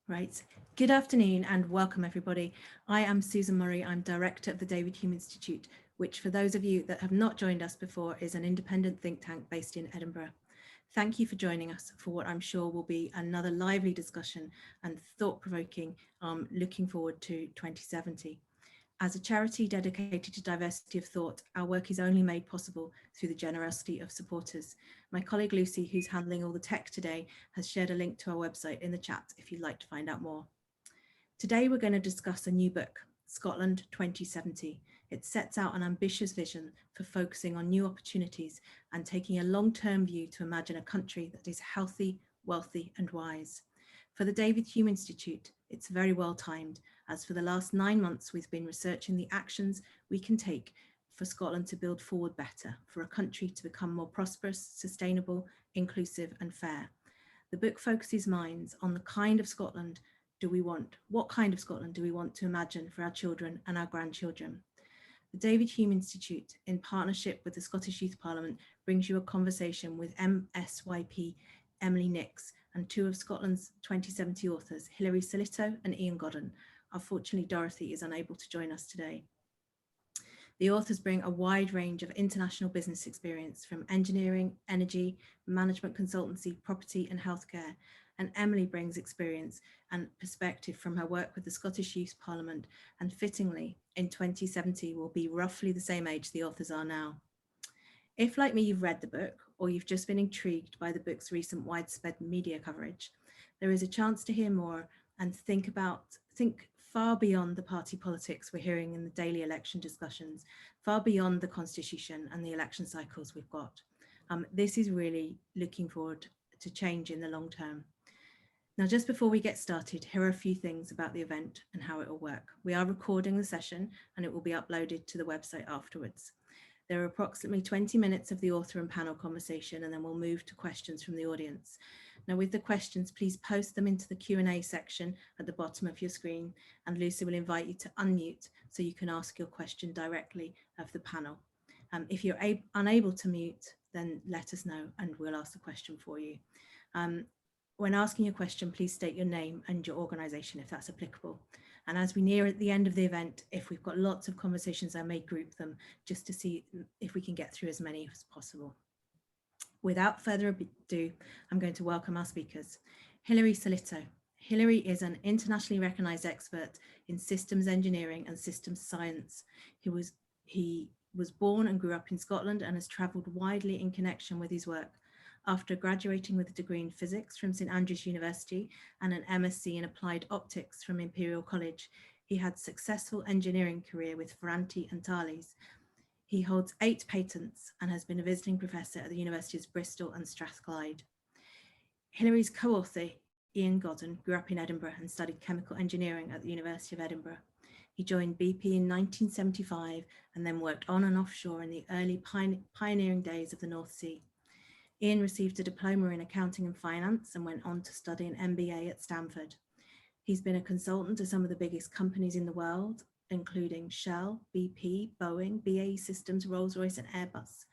Right. Good afternoon and welcome everybody. I am Susan Murray. I'm director of the David Hume Institute, which for those of you that have not joined us before is an independent think tank based in Edinburgh. Thank you for joining us for what I'm sure will be another lively discussion and thought-provoking looking forward to 2070. As a charity dedicated to diversity of thought, our work is only made possible through the generosity of supporters. My colleague Lucy, who's handling all the tech today, has shared a link to our website in the chat if you'd like to find out more. Today, we're going to discuss a new book, Scotland 2070. It sets out an ambitious vision for focusing on new opportunities and taking a long-term view to imagine a country that is healthy, wealthy, and wise. For the David Hume Institute, it's very well timed, as for the last 9 months, we've been researching the actions we can take for Scotland to build forward better, for a country to become more prosperous, sustainable, inclusive, and fair. The book focuses minds on the kind of Scotland do we want? What kind of Scotland do we want to imagine for our children and our grandchildren? The David Hume Institute, in partnership with the Scottish Youth Parliament, brings you a conversation with MSYP Emily Nix and two of Scotland's 2070 authors, Hilary Sillitto and Ian Godden. Unfortunately, Dorothy is unable to join us today. The authors bring a wide range of international business experience from engineering, energy, management consultancy, property and healthcare. And Emily brings experience and perspective from her work with the Scottish Youth Parliament, and fittingly, in 2070 will be roughly the same age the authors are now. If, like me, you've read the book, or you've just been intrigued by the book's recent widespread media coverage, there is a chance to hear more and think far beyond the party politics we're hearing in the daily election discussions, far beyond the constitution and the election cycles we've got. This is really looking forward to change in the long term. Now, just before we get started, here are a few things about the event and how it will work. We are recording the session and it will be uploaded to the website afterwards. There are approximately 20 minutes of the author and panel conversation, and then we'll move to questions from the audience. Now, with the questions, please post them into the Q&A section at the bottom of your screen, and Lucy will invite you to unmute so you can ask your question directly of the panel. If you're unable to mute, then let us know and we'll ask the question for you. When asking a question, please state your name and your organisation if that's applicable. And as we near at the end of the event, if we've got lots of conversations, I may group them just to see if we can get through as many as possible. Without further ado, I'm going to welcome our speakers. Hilary Salito. Hilary is an internationally recognised expert in systems engineering and systems science. He was born and grew up in Scotland and has travelled widely in connection with his work. After graduating with a degree in physics from St Andrews University and an MSc in applied optics from Imperial College, he had a successful engineering career with Ferranti and Thales. He holds 8 patents and has been a visiting professor at the Universities of Bristol and Strathclyde. Hilary's co-author, Ian Godden, grew up in Edinburgh and studied chemical engineering at the University of Edinburgh. He joined BP in 1975 and then worked on and offshore in the early pioneering days of the North Sea. Ian received a diploma in accounting and finance and went on to study an MBA at Stanford. He's been a consultant to some of the biggest companies in the world, including Shell, BP, Boeing, BAE Systems, Rolls-Royce and Airbus.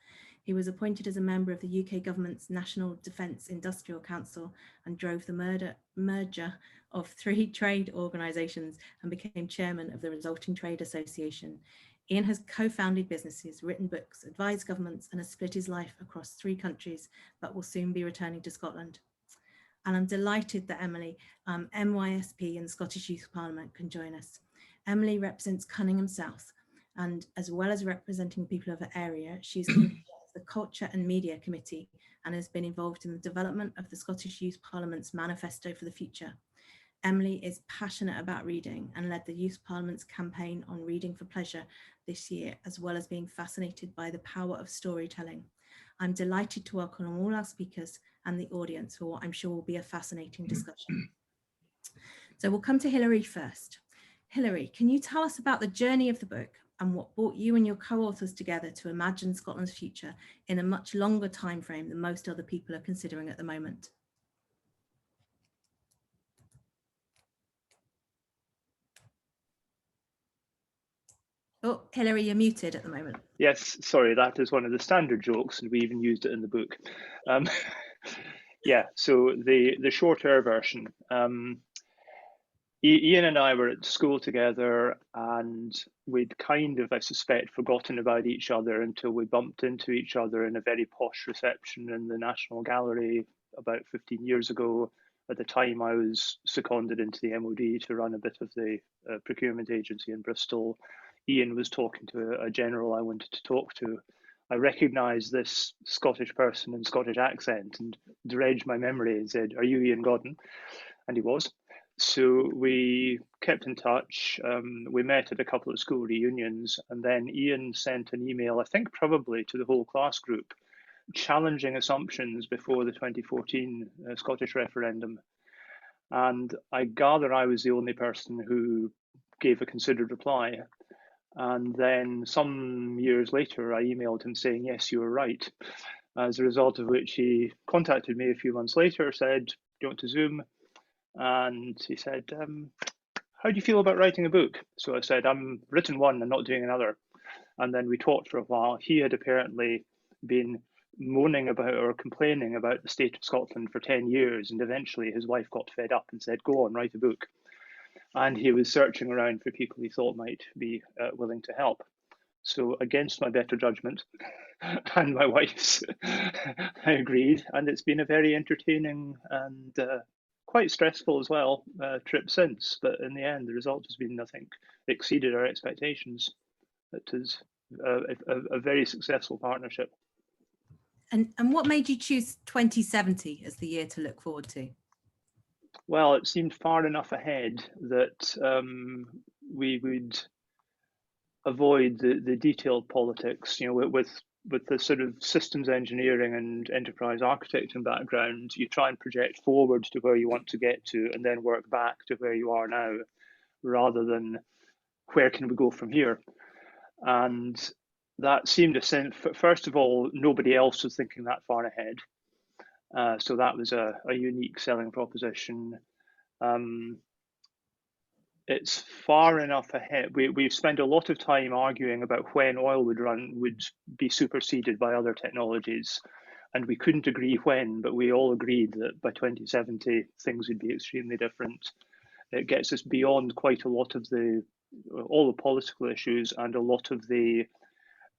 He was appointed as a member of the UK government's National Defence Industrial Council and drove the merger of 3 trade organisations and became chairman of the resulting trade association. Ian has co-founded businesses, written books, advised governments, and has split his life across 3 countries, but will soon be returning to Scotland. And I'm delighted that Emily, MYSP and Scottish Youth Parliament can join us. Emily represents Cunningham South, and as well as representing people of the area, she's the Culture and Media Committee and has been involved in the development of the Scottish Youth Parliament's Manifesto for the Future. Emily is passionate about reading and led the Youth Parliament's campaign on reading for pleasure this year, as well as being fascinated by the power of storytelling. I'm delighted to welcome all our speakers and the audience for what I'm sure will be a fascinating discussion. So we'll come to Hilary first. Hilary, can you tell us about the journey of the book and what brought you and your co-authors together to imagine Scotland's future in a much longer time frame than most other people are considering at the moment? Oh, Hilary, you're muted at the moment. Yes, sorry, that is one of the standard jokes, and we even used it in the book. Yeah, so the shorter version. Ian and I were at school together, and we'd kind of, I suspect, forgotten about each other until we bumped into each other in a very posh reception in the National Gallery about 15 years ago. At the time, I was seconded into the MOD to run a bit of the procurement agency in Bristol. Ian was talking to a general I wanted to talk to. I recognised this Scottish person and Scottish accent and dredged my memory and said, "Are you Ian Godden?" And he was. So we kept in touch. We met at a couple of school reunions, and then Ian sent an email, I think probably to the whole class group, challenging assumptions before the 2014 Scottish referendum. And I gather I was the only person who gave a considered reply. And then some years later, I emailed him saying, "Yes, you were right." As a result of which he contacted me a few months later, said, "Do you want to Zoom?" And he said, "How do you feel about writing a book?" So I said, "I'm written one and not doing another." And then we talked for a while. He had apparently been moaning about or complaining about the state of Scotland for 10 years. And eventually his wife got fed up and said, "Go on, write a book." And he was searching around for people he thought might be willing to help. So against my better judgment and my wife's, I agreed. And it's been a very entertaining and quite stressful as well trip since. But in the end, the result has been, I think, exceeded our expectations. It is a very successful partnership. And what made you choose 2070 as the year to look forward to? Well, it seemed far enough ahead that we would avoid the detailed politics. You know, with the sort of systems engineering and enterprise architecting background, you try and project forward to where you want to get to and then work back to where you are now, rather than where can we go from here. And that seemed a sense. First of all, nobody else was thinking that far ahead. So that was a unique selling proposition. It's far enough ahead. We've spent a lot of time arguing about when oil would be superseded by other technologies, and we couldn't agree when, but we all agreed that by 2070 things would be extremely different. It gets us beyond quite a lot of all the political issues and a lot of the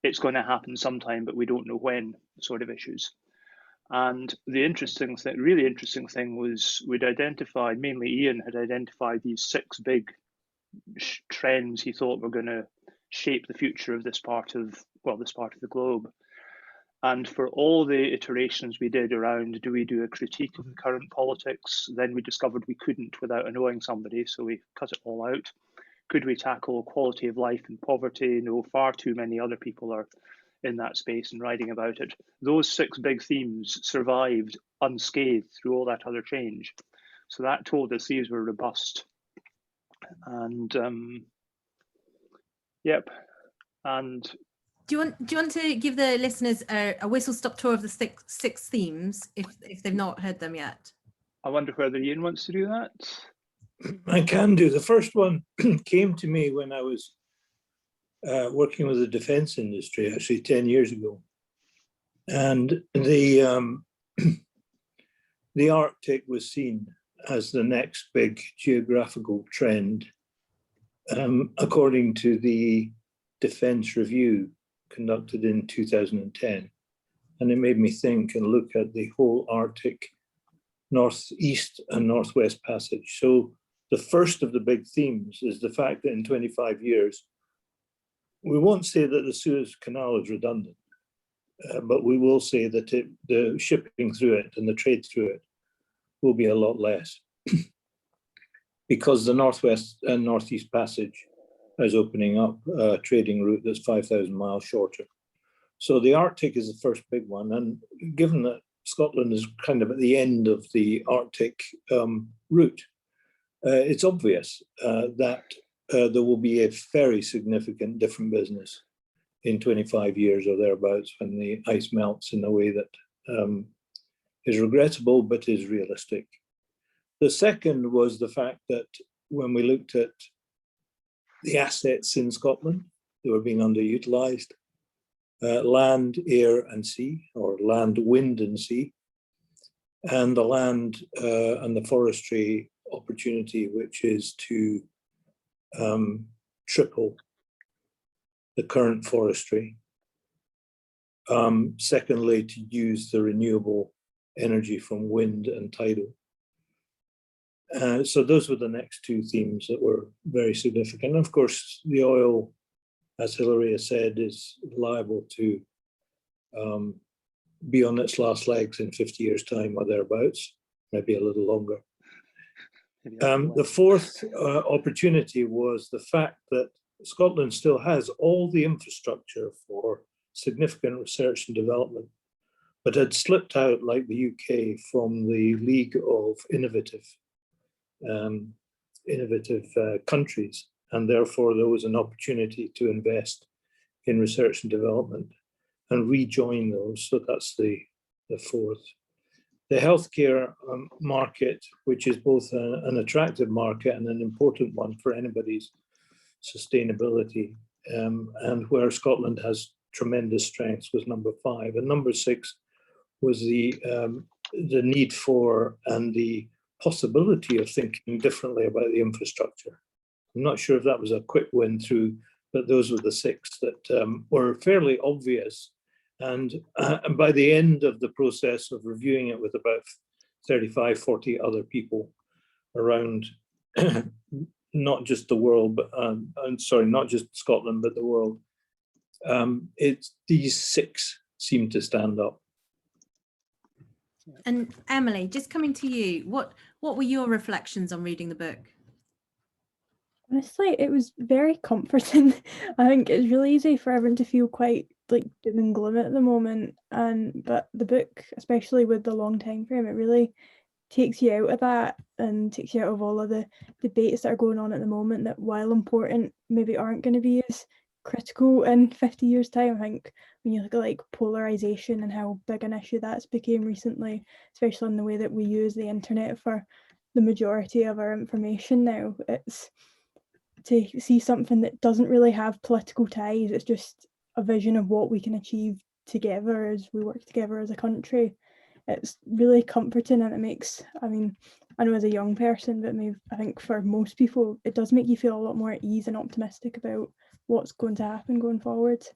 "it's going to happen sometime, but we don't know when" sort of issues. And the really interesting thing was we'd identified, mainly Ian had identified, these 6 big trends he thought were going to shape the future of this part of the globe. And for all the iterations we did around, do we do a critique of the current politics? Then we discovered we couldn't without annoying somebody, so we cut it all out. Could we tackle quality of life and poverty? No, far too many other people are in that space and writing about it. Those 6 big themes survived unscathed through all that other change. So that told us these were robust. And yep. And do you want to give the listeners a whistle-stop tour of the 6 themes if they've not heard them yet? I wonder whether Ian wants to do that. I can do. The first one came to me when I was working with the defense industry, actually 10 years ago. And the Arctic was seen as the next big geographical trend, according to the Defense Review conducted in 2010. And it made me think and look at the whole Arctic northeast and northwest passage. So the first of the big themes is the fact that in 25 years, we won't say that the Suez Canal is redundant, but we will say that the shipping through it and the trade through it will be a lot less because the northwest and northeast passage is opening up a trading route that's 5,000 miles shorter. So the Arctic is the first big one. And given that Scotland is kind of at the end of the Arctic route, it's obvious that there will be a very significant different business in 25 years or thereabouts when the ice melts in a way that is regrettable but is realistic. The second was the fact that when we looked at the assets in Scotland, they were being underutilized, land, air and sea, or land, wind and sea, and the land and the forestry opportunity, which is to triple the current forestry. Secondly, to use the renewable energy from wind and tidal. So those were the next two themes that were very significant. And of course, the oil, as Hilary has said, is liable to be on its last legs in 50 years' time or thereabouts, maybe a little longer. The fourth opportunity was the fact that Scotland still has all the infrastructure for significant research and development, but had slipped out, like the UK, from the League of Innovative countries, and therefore there was an opportunity to invest in research and development and rejoin those. So that's the fourth. The healthcare market, which is both an attractive market and an important one for anybody's sustainability, and where Scotland has tremendous strengths, was number 5. And number 6 was the need for and the possibility of thinking differently about the infrastructure. I'm not sure if that was a quick win through, but those were the 6 that were fairly obvious. And by the end of the process of reviewing it with about 35, 40 other people around not just the world, but not just Scotland, but the world, these 6 seem to stand up. And Emily, just coming to you, what were your reflections on reading the book? Honestly, it was very comforting. I think it's really easy for everyone to feel quite like doom and gloom at the moment, but the book, especially with the long time frame, it really takes you out of that and takes you out of all of the debates that are going on at the moment that, while important, maybe aren't going to be as critical in 50 years' time. I think when you look at like polarization and how big an issue that's became recently, especially in the way that we use the internet for the majority of our information now, it's to see something that doesn't really have political ties. It's just a vision of what we can achieve together as we work together as a country. It's really comforting, and it makes, I mean, I know as a young person, but maybe I think for most people, it does make you feel a lot more at ease and optimistic about what's going to happen going forward.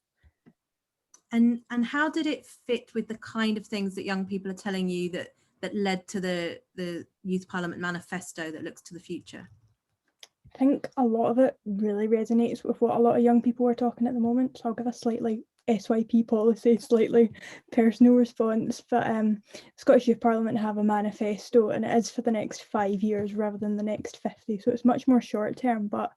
And how did it fit with the kind of things that young people are telling you that led to the Youth Parliament Manifesto that looks to the future? I think a lot of it really resonates with what a lot of young people are talking at the moment. So I'll give a slightly SYP policy, slightly personal response. But Scottish Youth Parliament have a manifesto, and it is for the next 5 years rather than the next 50. So it's much more short term, but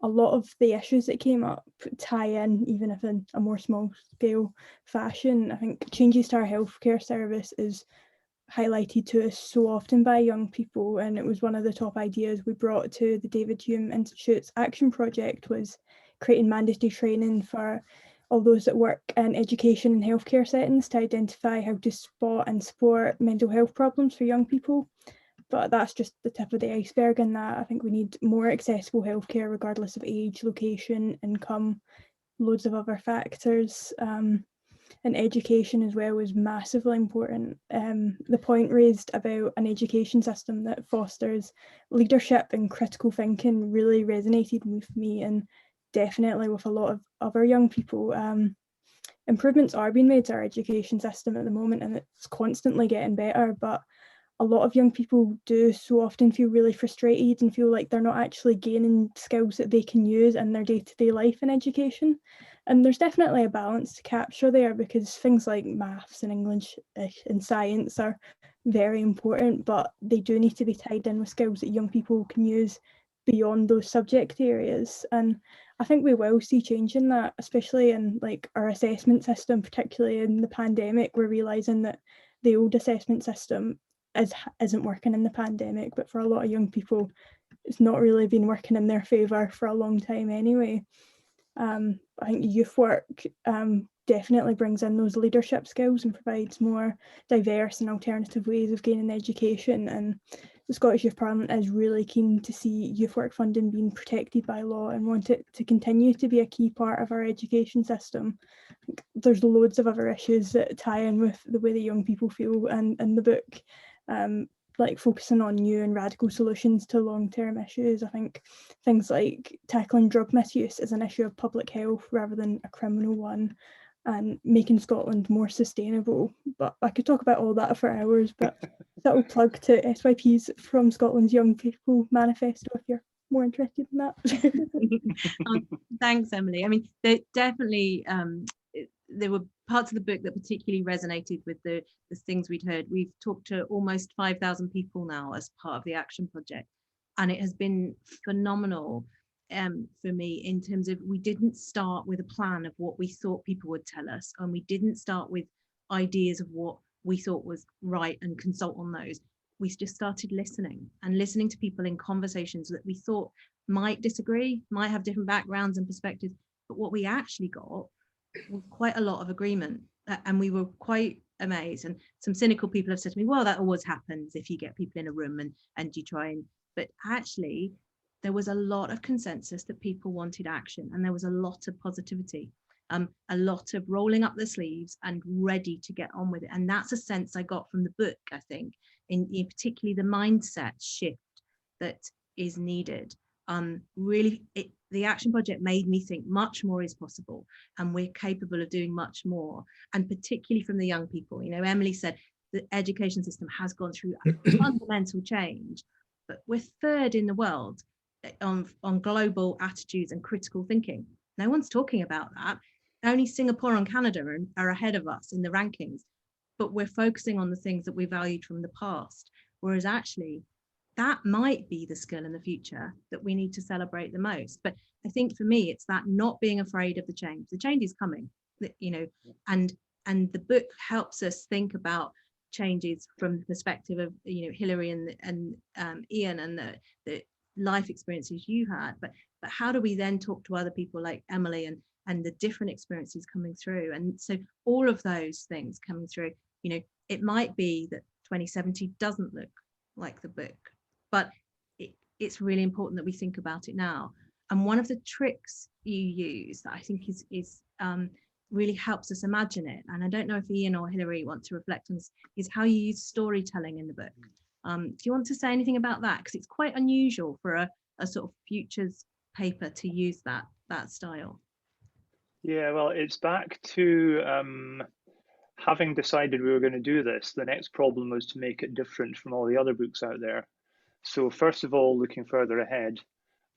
a lot of the issues that came up tie in, even if in a more small scale fashion. I think changes to our healthcare service is highlighted to us so often by young people, and it was one of the top ideas we brought to the David Hume Institute's action project, was creating mandatory training for all those that work in education and healthcare settings to identify how to spot and support mental health problems for young people. But that's just the tip of the iceberg in that. I think we need more accessible healthcare regardless of age, location, income, loads of other factors. And education as well was massively important. The point raised about an education system that fosters leadership and critical thinking really resonated with me, and definitely with a lot of other young people. Improvements are being made to our education system at the moment, and it's constantly getting better, but a lot of young people do so often feel really frustrated and feel like they're not actually gaining skills that they can use in their day-to-day life in education. And there's definitely a balance to capture there, because things like maths and English and science are very important, but they do need to be tied in with skills that young people can use beyond those subject areas. And I think we will see change in that, especially in like our assessment system, particularly in the pandemic. We're realising that the old assessment system isn't working in the pandemic, but for a lot of young people, it's not really been working in their favour for a long time anyway. I think youth work definitely brings in those leadership skills and provides more diverse and alternative ways of gaining education. And the Scottish Youth Parliament is really keen to see youth work funding being protected by law and want it to continue to be a key part of our education system. There's loads of other issues that tie in with the way that young people feel in the book. like focusing on new and radical solutions to long-term issues. I think things like tackling drug misuse is an issue of public health rather than a criminal one, and making Scotland more sustainable. But I could talk about all that for hours, but that'll plug to SYP's From Scotland's Young People Manifesto if you're more interested in that. Thanks, Emily. I mean, there definitely there were parts of the book that particularly resonated with the things we'd heard. We've talked to almost 5,000 people now as part of the action project, and it has been phenomenal for me in terms of, we didn't start with a plan of what we thought people would tell us, and we didn't start with ideas of what we thought was right and consult on those. We just started listening to people in conversations that we thought might disagree, might have different backgrounds and perspectives, but what we actually got was quite a lot of agreement, and we were quite amazed. And some cynical people have said to me, well, that always happens if you get people in a room and you try and, but actually there was a lot of consensus that people wanted action, and there was a lot of positivity, a lot of rolling up their sleeves and ready to get on with it. And that's a sense I got from the book, I think, in particularly the mindset shift that is needed. Really, the action project made me think much more is possible, and we're capable of doing much more, and particularly from the young people. You know, Emily said the education system has gone through a fundamental change, but we're third in the world on global attitudes and critical thinking. No one's talking about that. Only Singapore and Canada are ahead of us in the rankings, but we're focusing on the things that we valued from the past, whereas actually that might be the skill in the future that we need to celebrate the most. But I think for me, it's that not being afraid of the change. The change is coming, you know, and the book helps us think about changes from the perspective of, you know, Hilary and Ian and the life experiences you had. But how do we then talk to other people like Emily and the different experiences coming through? And so all of those things coming through, you know, it might be that 2070 doesn't look like the book, but it's really important that we think about it now. And one of the tricks you use that I think is really helps us imagine it, and I don't know if Ian or Hilary want to reflect on this, is how you use storytelling in the book. Do you want to say anything about that? Because it's quite unusual for a sort of futures paper to use that style. Yeah, well, it's back to having decided we were going to do this. The next problem was to make it different from all the other books out there. So first of all, looking further ahead,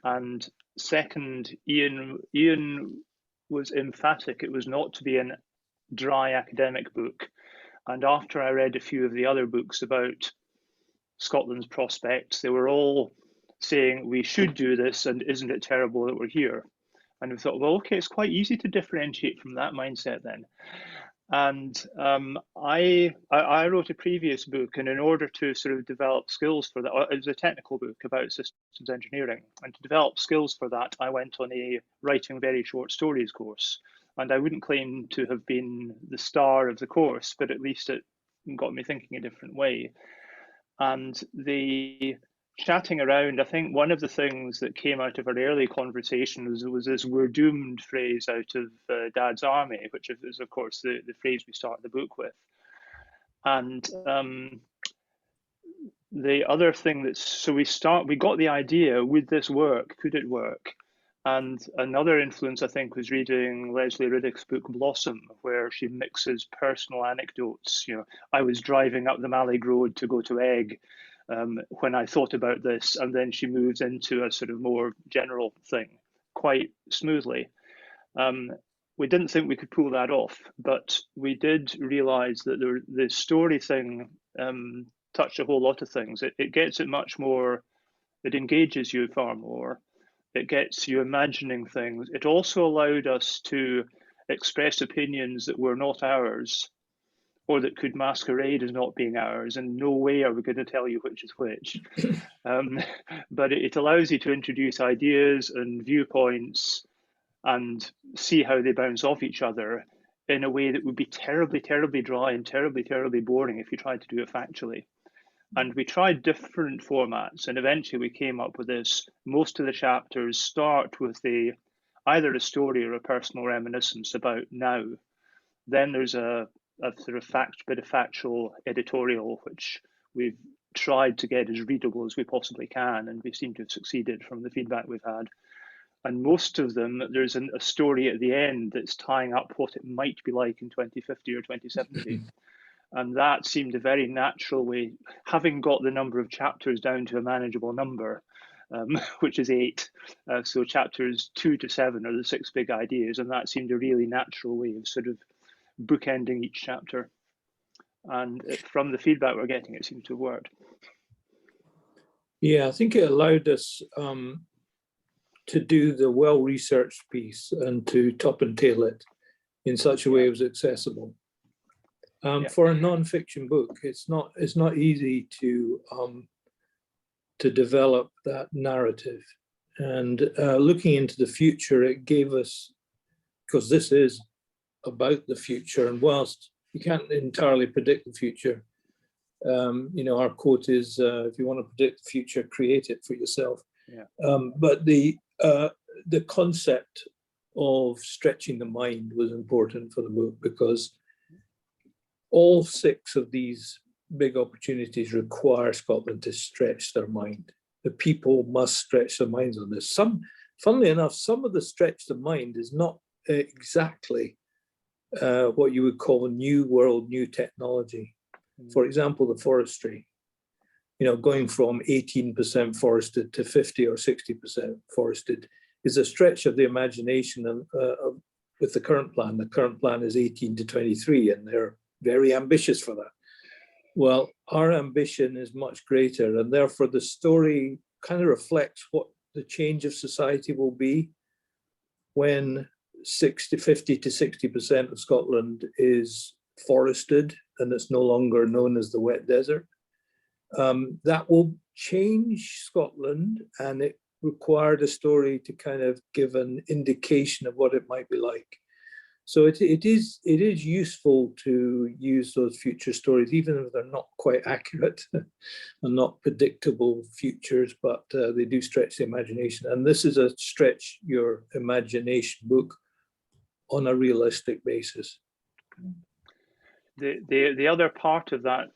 and second, Ian was emphatic it was not to be a dry academic book. And after I read a few of the other books about Scotland's prospects, they were all saying we should do this, and isn't it terrible that we're here? And we thought, well, okay, it's quite easy to differentiate from that mindset then. And I wrote a previous book, and in order to sort of develop skills for that, it was a technical book about systems engineering, and to develop skills for that, I went on a writing very short stories course. And I wouldn't claim to have been the star of the course, but at least it got me thinking a different way. And the chatting around, I think one of the things that came out of our early conversation was this "we're doomed" phrase out of Dad's Army, which is of course the phrase we start the book with. And the other thing we got the idea, would this work? Could it work? And another influence, I think, was reading Leslie Riddick's book Blossom, where she mixes personal anecdotes. You know, I was driving up the Mallig Road to go to Egg when I thought about this, and then she moves into a sort of more general thing quite smoothly. We didn't think we could pull that off, but we did realize that the story thing touched a whole lot of things. It gets it much more, it engages you far more. It gets you imagining things. It also allowed us to express opinions that were not ours, or that could masquerade as not being ours, and no way are we going to tell you which is which. But it allows you to introduce ideas and viewpoints and see how they bounce off each other in a way that would be terribly, terribly dry and terribly, terribly boring if you tried to do it factually. And we tried different formats, and eventually we came up with this. Most of the chapters start with either a story or a personal reminiscence about now. Then there's a sort of bit of factual editorial, which we've tried to get as readable as we possibly can, and we seem to have succeeded from the feedback we've had. And most of them, there's a story at the end that's tying up what it might be like in 2050 or 2070. And that seemed a very natural way, having got the number of chapters down to a manageable number, which is 8. So chapters 2 to 7 are the 6 big ideas, and that seemed a really natural way of sort of bookending each chapter. And from the feedback we're getting, it seems to have worked. Yeah, I think it allowed us to do the well-researched piece and to top and tail it in such a way it was accessible. For a non-fiction book, it's not easy to develop that narrative. And looking into the future, it gave us, because this is about the future, and whilst you can't entirely predict the future, you know, our quote is, if you want to predict the future, create it for yourself. Yeah. But the concept of stretching the mind was important for the book, because all 6 of these big opportunities require Scotland to stretch their mind. The people must stretch their minds on this. Funnily enough, some of the stretch the mind is not exactly what you would call a new world, new technology. For example, the forestry, you know, going from 18% forested to 50 or 60% forested is a stretch of the imagination with the current plan. The current plan is 18 to 23, and they're very ambitious for that. Well, our ambition is much greater, and therefore the story kind of reflects what the change of society will be when 50 to 60% of Scotland is forested and it's no longer known as the wet desert. That will change Scotland, and it required a story to kind of give an indication of what it might be like. So it is useful to use those future stories, even if they're not quite accurate and not predictable futures, but they do stretch the imagination. And this is a stretch your imagination book on a realistic basis. The other part of that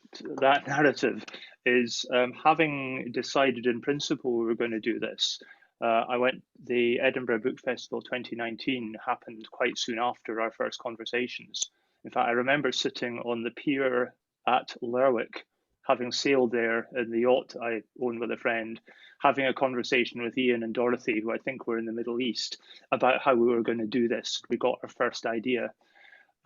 narrative is having decided in principle we were going to do this. The Edinburgh Book Festival 2019 happened quite soon after our first conversations. In fact, I remember sitting on the pier at Lerwick, having sailed there in the yacht I own with a friend, having a conversation with Ian and Dorothy, who I think were in the Middle East, about how we were going to do this. We got our first idea.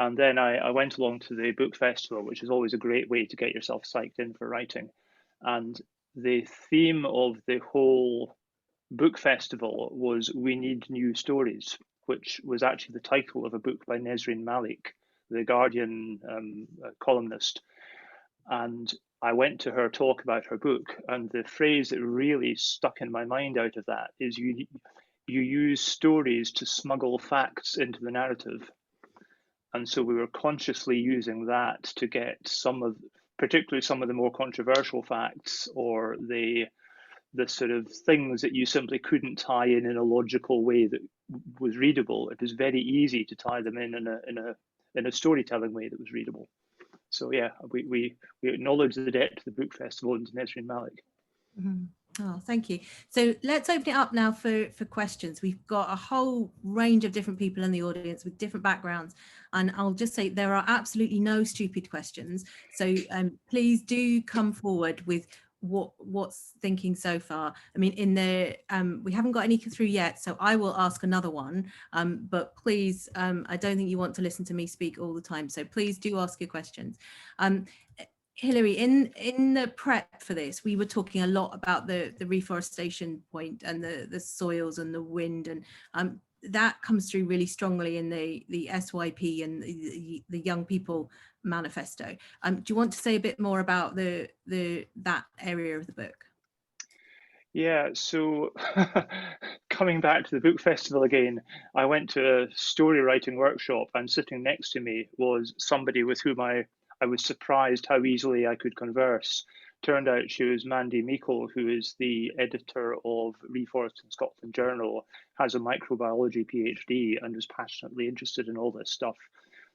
And then I went along to the book festival, which is always a great way to get yourself psyched in for writing. And the theme of the whole book festival was "We Need New Stories," which was actually the title of a book by Nesrine Malik, the Guardian columnist. And I went to her talk about her book, and the phrase that really stuck in my mind out of that is you use stories to smuggle facts into the narrative. And so we were consciously using that to get particularly some of the more controversial facts, or the sort of things that you simply couldn't tie in a logical way that was readable. It was very easy to tie them in a storytelling way that was readable. So yeah, we acknowledge the debt to the book festival and to Nesrine Malik. Mm-hmm. Oh, thank you. So let's open it up now for questions. We've got a whole range of different people in the audience with different backgrounds, and I'll just say there are absolutely no stupid questions. So please do come forward with what's thinking so far. I mean, we haven't got any through yet, so I will ask another one. But please, I don't think you want to listen to me speak all the time. So please do ask your questions. Hilary, in the prep for this, we were talking a lot about the reforestation point and the soils and the wind, and that comes through really strongly in the SYP and the young people manifesto. Do you want to say a bit more about that area of the book? Yeah, so coming back to the book festival again, I went to a story writing workshop, and sitting next to me was somebody with whom I was surprised how easily I could converse. Turned out she was Mandy Meikle, who is the editor of Reforesting Scotland Journal, has a microbiology PhD, and was passionately interested in all this stuff.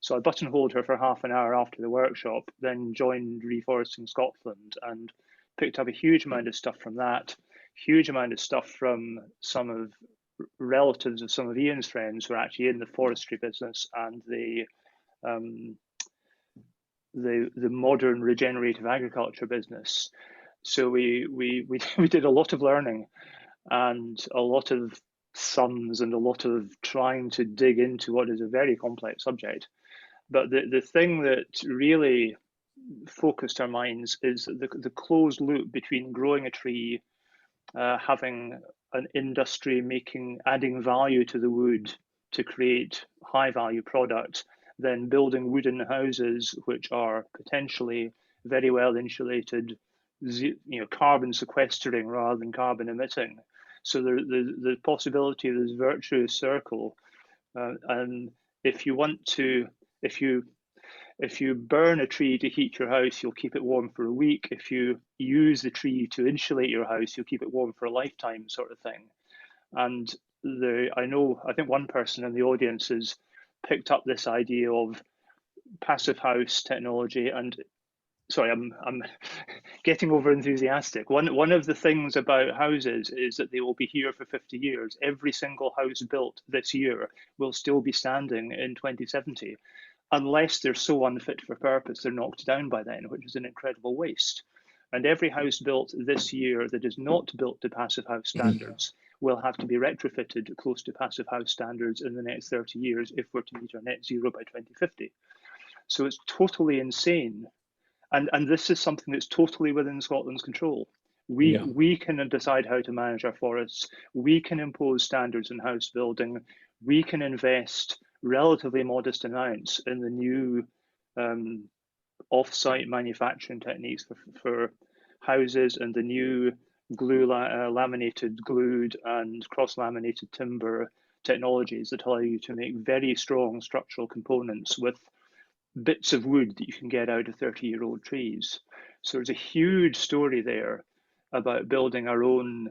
So I buttonholed her for half an hour after the workshop, then joined Reforesting Scotland and picked up a huge amount of stuff from that, huge amount of stuff from some of relatives of some of Ian's friends who are actually in the forestry business and the modern regenerative agriculture business. So we did a lot of learning and a lot of sums and a lot of trying to dig into what is a very complex subject. But the thing that really focused our minds is the closed loop between growing a tree, having an industry adding value to the wood to create high value product, then building wooden houses which are potentially very well insulated, carbon sequestering rather than carbon emitting. So the possibility of this virtuous circle, and if you burn a tree to heat your house, you'll keep it warm for a week. If you use the tree to insulate your house, you'll keep it warm for a lifetime, sort of thing. And I think one person in the audience has picked up this idea of passive house technology. And sorry, I'm getting over enthusiastic. One of the things about houses is that they will be here for 50 years. Every single house built this year will still be standing in 2070. Unless they're so unfit for purpose, they're knocked down by then, which is an incredible waste. And every house built this year that is not built to passive house standards will have to be retrofitted close to passive house standards in the next 30 years if we're to meet our net zero by 2050. So it's totally insane. And this is something that's totally within Scotland's control. We can decide how to manage our forests. We can impose standards in house building. We can invest relatively modest amounts in the new off-site manufacturing techniques for houses and the new laminated, glued and cross-laminated timber technologies that allow you to make very strong structural components with bits of wood that you can get out of 30-year-old trees. So there's a huge story there about building our own,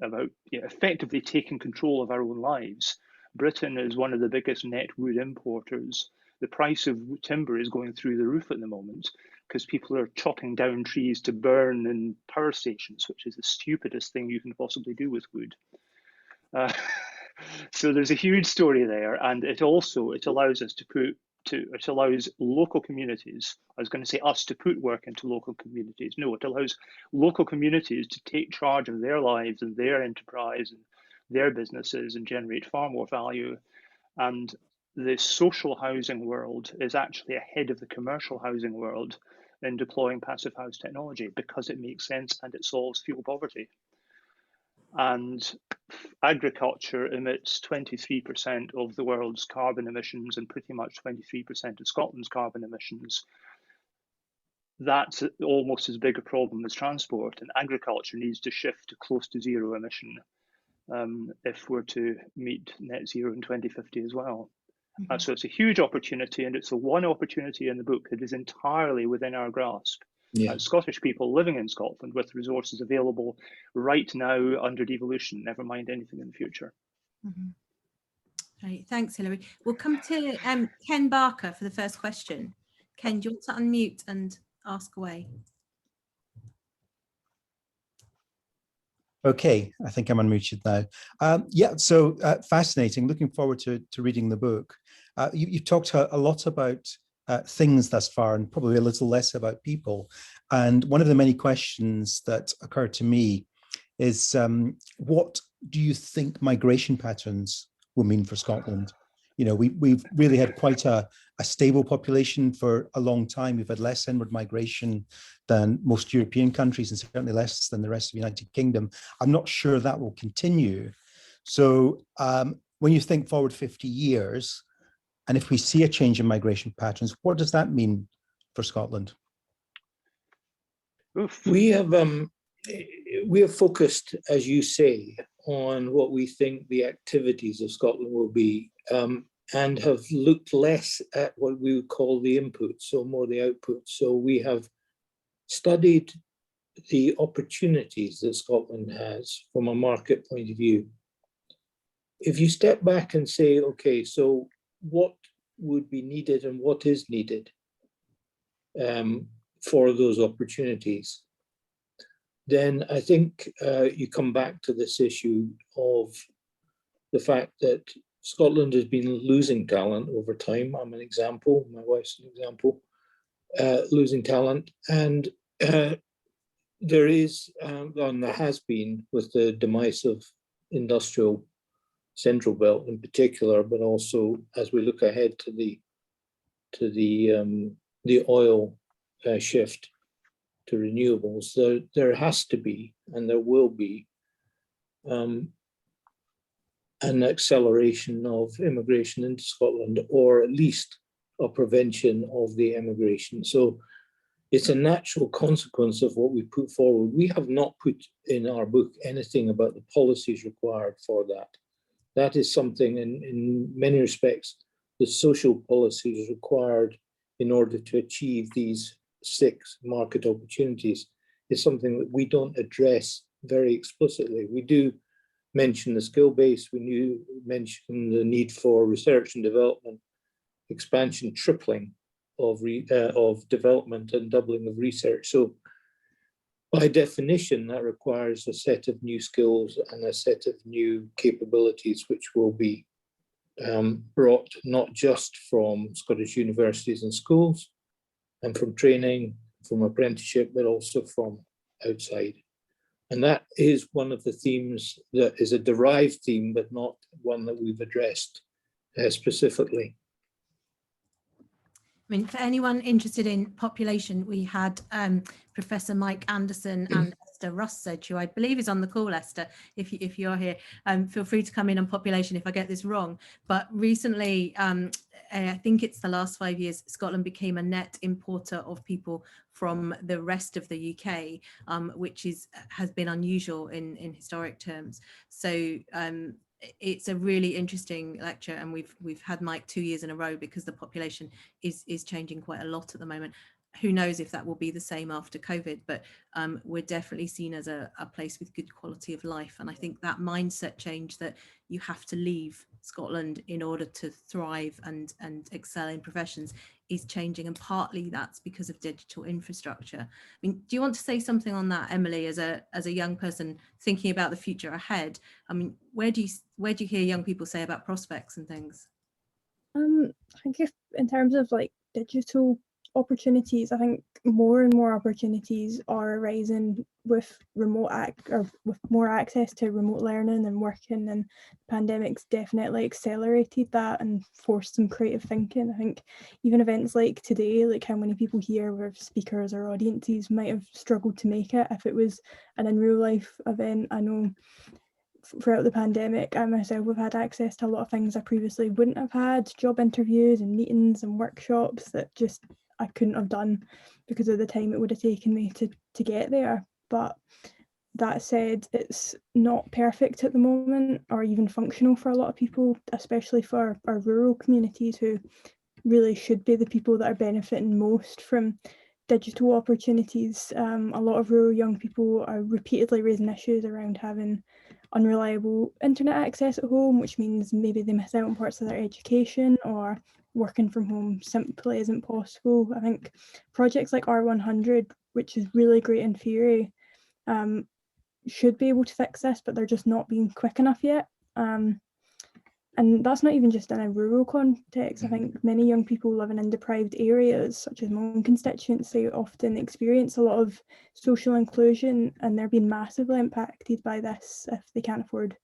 about effectively taking control of our own lives. Britain is one of the biggest net wood importers. The price of timber is going through the roof at the moment because people are chopping down trees to burn in power stations, which is the stupidest thing you can possibly do with wood. So there's a huge story there, and it allows us it allows local communities, I was going to say us, to put work into local communities. No, it allows local communities to take charge of their lives and their enterprise and their businesses and generate far more value. And the social housing world is actually ahead of the commercial housing world in deploying passive house technology because it makes sense and it solves fuel poverty. And agriculture emits 23% of the world's carbon emissions and pretty much 23% of Scotland's carbon emissions. That's almost as big a problem as transport, and agriculture needs to shift to close to zero emission if we're to meet net zero in 2050 as well. Mm-hmm. So it's a huge opportunity, and it's the one opportunity in the book that is entirely within our grasp. Scottish people living in Scotland with resources available right now under devolution, never mind anything in the future. Mm-hmm. Right, thanks, Hilary. We'll come to Ken Barker for the first question. Ken, do you want to unmute and ask away? Okay, I think I'm unmuted now. So fascinating. Looking forward to reading the book. You've talked a lot about things thus far and probably a little less about people. And one of the many questions that occurred to me is, what do you think migration patterns will mean for Scotland? You know, we've really had quite a stable population for a long time. We've had less inward migration than most European countries and certainly less than the rest of the United Kingdom. I'm not sure that will continue. So when you think forward 50 years, and if we see a change in migration patterns, what does that mean for Scotland? Oof. We have focused, as you say, on what we think the activities of Scotland will be, and have looked less at what we would call the inputs, so more the outputs. So we have studied the opportunities that Scotland has from a market point of view. If you step back and say, okay, so what would be needed and what is needed for those opportunities? then I think you come back to this issue of the fact that Scotland has been losing talent over time. I'm an example, my wife's an example, losing talent. And there is, and there has been, with the demise of industrial Central Belt in particular, but also as we look ahead to the oil shift to renewables, there has to be, and there will be, an acceleration of immigration into Scotland, or at least a prevention of the emigration. So it's a natural consequence of what we put forward. We have not put in our book anything about the policies required for that. That is something in many respects, the social policies required in order to achieve these 6 market opportunities is something that we don't address very explicitly. We do mention the skill base, we do mention the need for research and development, expansion, tripling of development and doubling of research. So by definition, that requires a set of new skills and a set of new capabilities, which will be brought not just from Scottish universities and schools and from training, from apprenticeship, but also from outside. And that is one of the themes that is a derived theme, but not one that we've addressed specifically. I mean, for anyone interested in population, we had Professor Mike Anderson and Esther Russedge, who I believe is on the call. Esther, if you're here, feel free to come in on population if I get this wrong. But recently, I think it's the last 5 years, Scotland became a net importer of people from the rest of the UK, which has been unusual in historic terms. So it's a really interesting lecture, and we've had Mike 2 years in a row because the population is changing quite a lot at the moment. Who knows if that will be the same after COVID, but we're definitely seen as a place with good quality of life. And I think that mindset change that you have to leave Scotland in order to thrive and excel in professions is changing, and partly that's because of digital infrastructure. I mean, do you want to say something on that, Emily, as a young person thinking about the future ahead? I mean, where do you hear young people say about prospects and things? I think if in terms of like digital opportunities, I think more and more opportunities are arising with with more access to remote learning and working, and the pandemic's definitely accelerated that and forced some creative thinking. I think even events like today, like how many people here were speakers or audiences might have struggled to make it if it was an in real life event. I know throughout the pandemic, I myself have had access to a lot of things I previously wouldn't have had, job interviews and meetings and workshops that just I couldn't have done because of the time it would have taken me to get there. But that said, it's not perfect at the moment or even functional for a lot of people, especially for our rural communities who really should be the people that are benefiting most from digital opportunities. A lot of rural young people are repeatedly raising issues around having unreliable internet access at home, which means maybe they miss out on parts of their education, or working from home simply isn't possible. I think projects like R100, which is really great in theory, should be able to fix this, but they're just not being quick enough yet. And that's not even just in a rural context. I think many young people living in deprived areas, such as my own constituency, often experience a lot of social inclusion, and they're being massively impacted by this if they can't afford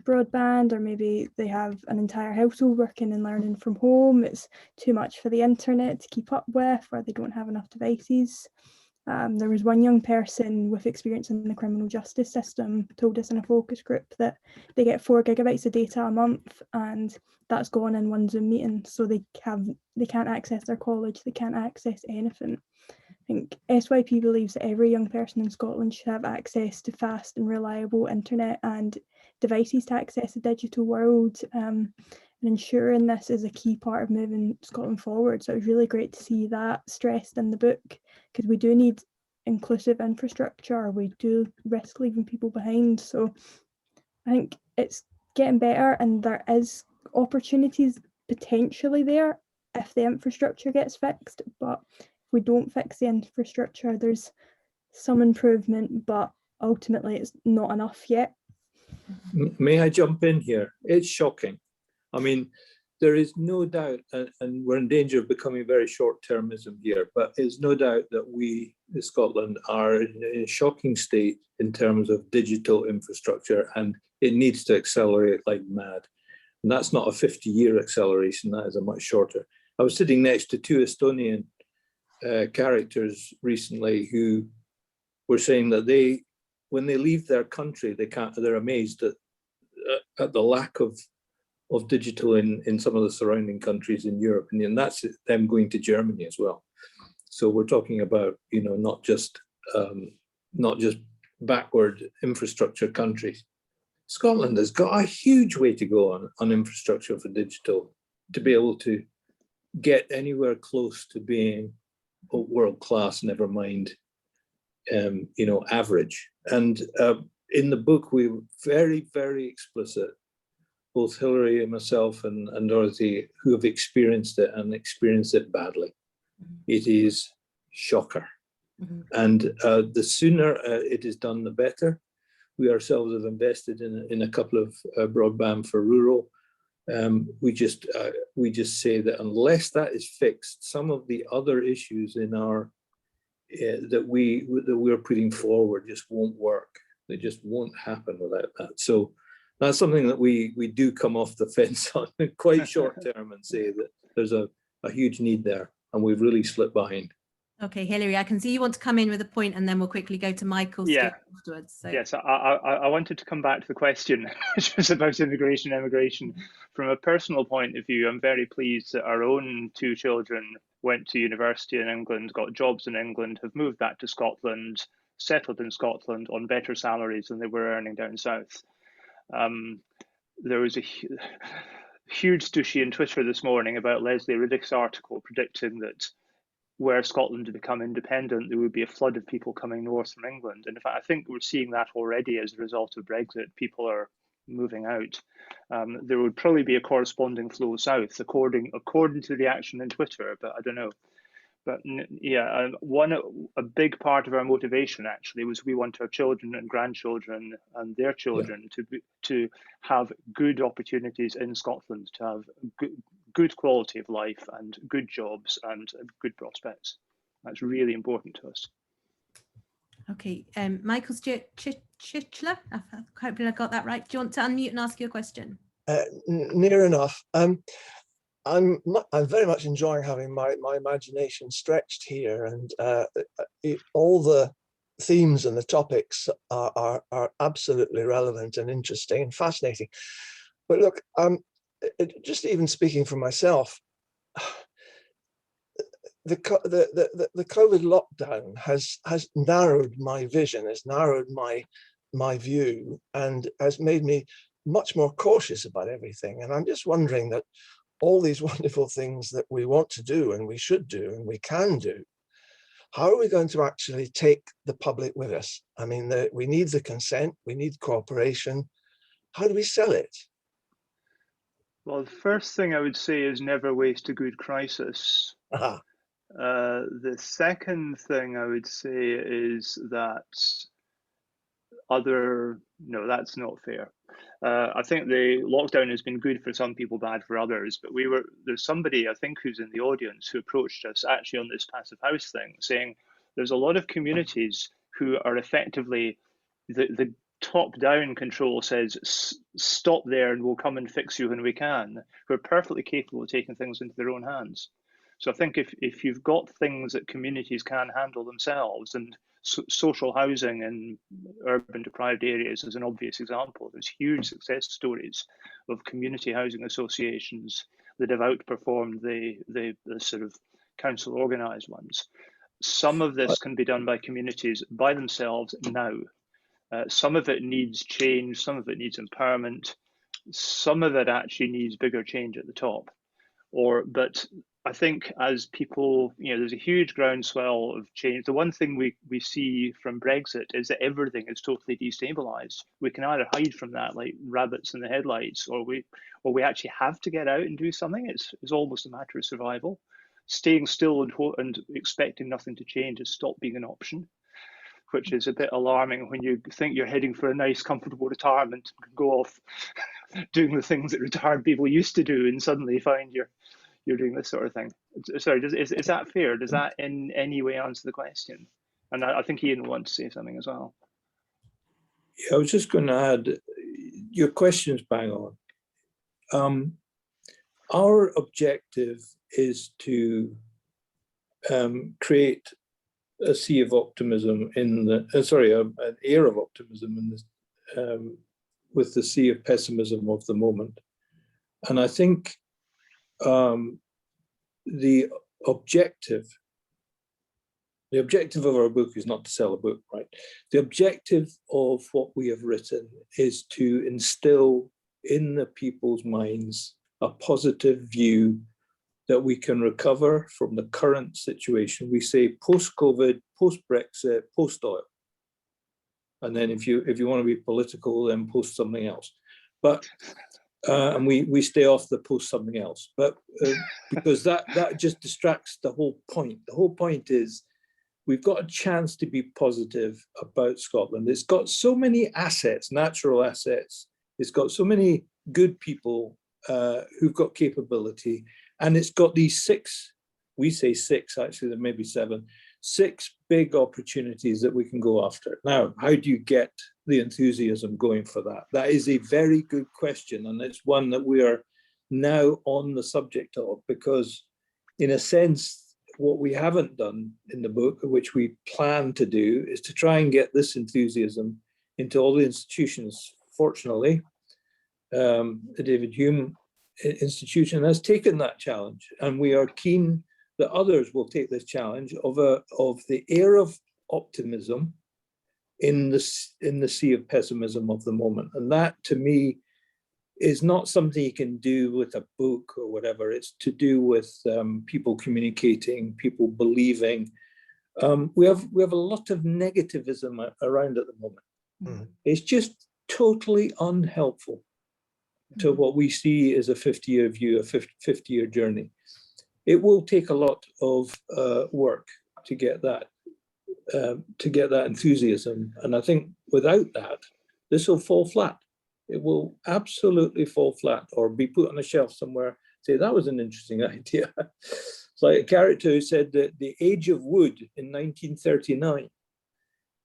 broadband, or maybe they have an entire household working and learning from home. It's too much for the internet to keep up with, or they don't have enough devices. There was one young person with experience in the criminal justice system told us in a focus group that they get 4 gigabytes of data a month, and that's gone in one Zoom meeting. So they can't access their college, they can't access anything. I think SYP believes that every young person in Scotland should have access to fast and reliable internet and devices to access the digital world. And ensuring this is a key part of moving Scotland forward. So it was really great to see that stressed in the book, because we do need inclusive infrastructure, or we do risk leaving people behind. So I think it's getting better, and there is opportunities potentially there if the infrastructure gets fixed. But if we don't fix the infrastructure, there's some improvement, but ultimately it's not enough yet. May I jump in here? It's shocking. I mean, there is no doubt, and we're in danger of becoming very short-termism here, but there's no doubt that we in Scotland are in a shocking state in terms of digital infrastructure, and it needs to accelerate like mad. And that's not a 50-year acceleration, that is a much shorter. I was sitting next to two Estonian characters recently who were saying that when they leave their country, they're amazed at the lack of digital in some of the surrounding countries in Europe, and that's them going to Germany as well. So we're talking about, you know, not just backward infrastructure countries. Scotland has got a huge way to go on infrastructure for digital to be able to get anywhere close to being world class, never mind, you know, average. And in the book, we were very, very explicit, both Hilary and myself and Dorothy, who have experienced it and experienced it badly. It is shocker. And the sooner it is done, the better. We ourselves have invested in a couple of broadband for rural. We just say that unless that is fixed, some of the other issues in our that we're putting forward just won't work. They just won't happen without that. So that's something that we do come off the fence on quite short term and say that there's a huge need there, and we've really slipped behind. Okay, Hilary, I can see you want to come in with a point, and then we'll quickly go to Michael afterwards. So. Yes, I wanted to come back to the question, which was about immigration and emigration. From a personal point of view, I'm very pleased that our own two children went to university in England, got jobs in England, have moved back to Scotland, settled in Scotland on better salaries than they were earning down south. There was a huge stooshy on Twitter this morning about Leslie Riddick's article predicting that were Scotland to become independent, there would be a flood of people coming north from England. And in fact, I think we're seeing that already as a result of Brexit. People are moving out. There would probably be a corresponding flow south, according to the action on Twitter, but I don't know. But yeah, a big part of our motivation actually was we want our children and grandchildren and their children to have good opportunities in Scotland, to have good quality of life and good jobs and good prospects. That's really important to us. Okay, Michael Chichler, hopefully I got that right. Do you want to unmute and ask your question? Near enough. I'm very much enjoying having my imagination stretched here, and all the themes and the topics are absolutely relevant and interesting and fascinating. But look, just even speaking for myself, the COVID lockdown has narrowed my vision, has narrowed my view, and has made me much more cautious about everything. And I'm just wondering that all these wonderful things that we want to do and we should do and we can do, how are we going to actually take the public with us? I mean, we need the consent, we need cooperation. How do we sell it? Well, the first thing I would say is never waste a good crisis. The second thing I would say is that no, that's not fair. I think the lockdown has been good for some people, bad for others. But there's somebody, I think, who's in the audience who approached us actually on this passive house thing, saying there's a lot of communities who are effectively the top-down control says stop there and we'll come and fix you when we can, who are perfectly capable of taking things into their own hands. So I think if you've got things that communities can handle themselves, and social housing in urban deprived areas is an obvious example. There's huge success stories of community housing associations that have outperformed the sort of council organised ones. Some of this can be done by communities by themselves now. Some of it needs change, some of it needs empowerment, some of it actually needs bigger change at the top. But I think as people, there's a huge groundswell of change. The one thing we see from Brexit is that everything is totally destabilized. We can either hide from that like rabbits in the headlights, or we actually have to get out and do something. It's almost a matter of survival. Staying still and expecting nothing to change has stopped being an option. which is a bit alarming when you think you're heading for a nice, comfortable retirement and can go off doing the things that retired people used to do, and suddenly find you're doing this sort of thing. Sorry, is that fair? Does that in any way answer the question? And I think Ian wants to say something as well. Yeah, I was just going to add, your question's bang on. Our objective is to create a sea of optimism in the, an air of optimism in this, with the sea of pessimism of the moment. And I think the objective of our book is not to sell a book, right? The objective of what we have written is to instill in the people's minds a positive view that we can recover from the current situation. We say post-COVID, post-Brexit, post-oil. And then if you want to be political, then post something else. But and we stay off the post something else. But because that just distracts the whole point. The whole point is we've got a chance to be positive about Scotland. It's got so many assets, natural assets. It's got so many good people who've got capability. And it's got these we say six, actually, there may be six big opportunities that we can go after. Now, how do you get the enthusiasm going for that? That is a very good question. And it's one that we are now on the subject of, because in a sense, what we haven't done in the book, which we plan to do, is to try and get this enthusiasm into all the institutions. Fortunately, the David Hume Institution has taken that challenge, and we are keen that others will take this challenge of the air of optimism in the sea of pessimism of the moment. And that, to me, is not something you can do with a book or whatever. It's to do with people communicating, people believing. We have a lot of negativism around at the moment. Mm-hmm. It's just totally unhelpful to what we see as a 50-year view, a 50-year journey. It will take a lot of work to get that enthusiasm. And I think without that, this will fall flat. It will absolutely fall flat, or be put on a shelf somewhere, say, that was an interesting idea. It's like a character who said that the age of wood in 1939,